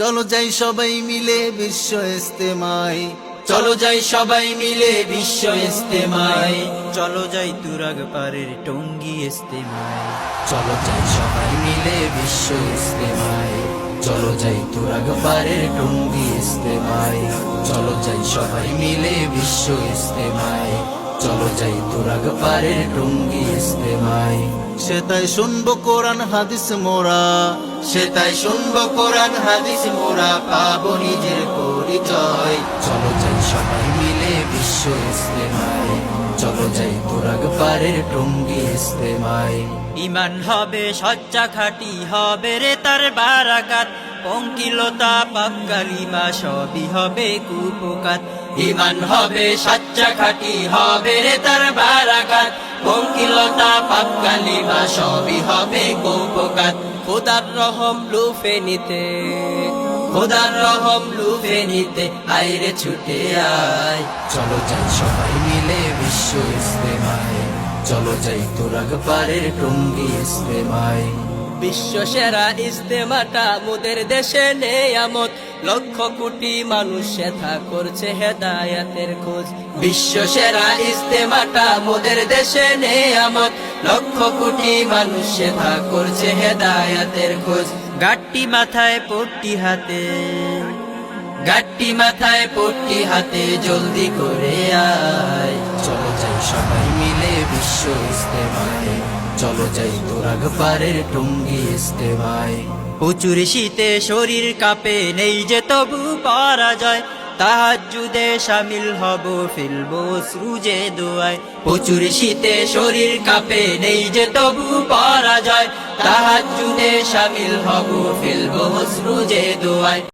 চলো যাই সবাই মিলে বিশ্ব ইস্তেমায়, চলো যাই সবাই মিলে বিশ্ব ইস্তেমায়, চলো যাই তুরাগ পারের টঙ্গী ইস্তেমায়, চলো যাই সবাই মিলে বিশ্ব ইস্তেমায়, চলো যাই তুরাগ পারের টঙ্গী ইস্তেমায়, চলো যাই সবাই মিলে বিশ্ব ইস্তেমায়, চলো যাই তুরাগ পারের টঙ্গী ইস্তেমায়। সে তাই শুনবো কোরআন হাদিস মোরা, সে তাই শুনবো কোরআন হাদিস মোরা পাবো নিজের পরিচয়। চলো যাই সবাই মিলে বিশ্ব ইস্তেমায়, চলো যাই তুরাগ পারের টঙ্গী ইস্তেমায়। ইমান হবে সচ্চা খাঁটি হবে রে তার বারাকাত, পঙ্কিলতা পাপ কালিমা সবই হবে কুপকাত। ইমান হবে সচ্চা খাঁটি হবে রে তার বারাকাত, পঙ্কিলতা পাপ কালিমা সবই হবে কুপকাত। খোদার রহম লুফে নিতে, খোদার রহম লুফে নিতে আইরে ছুটে আয়। চলো যাই সবাই মিলে বিশ্ব ইস্তেমায়, চলো যাই তুরাগ পারের টঙ্গী ইস্তেমায়। বিশ্ব সেরা ইস্তেমাটা মোদের দেশে নেয়ামত, লক্ষ কোটি মানুষ সেথা করছে হেদায়াতের খোঁজ। বিশ্ব সেরা ইস্তেমাটা মোদের দেশে নেয়ামত, লক্ষ কোটি মানুষ সেথা করছে হেদায়াতের খোঁজ। গাট্টি মাথায় পট্টি হাতে, গাট্টি মাথায় পট্টি হাতে জলদি করে আয়। চলো যাই সবাই মিলে বিশ্ব ইস্তেমায়, চলো যাই তুরাগ পারের টঙ্গী ইস্তেমায়। প্রচুর শীতে শরীর কাঁপে নেই যে তবু পরাজয়, তাহাজ্জুদে শামিল হব ফেলবো অশ্রু যে দোয়ায়। প্রচুর শীতে শরীর কাঁপে নেই যে তবু পরাজয়, তাহাজ্জুদে শামিল হব ফেলবো অশ্রু যে দোয়ায়।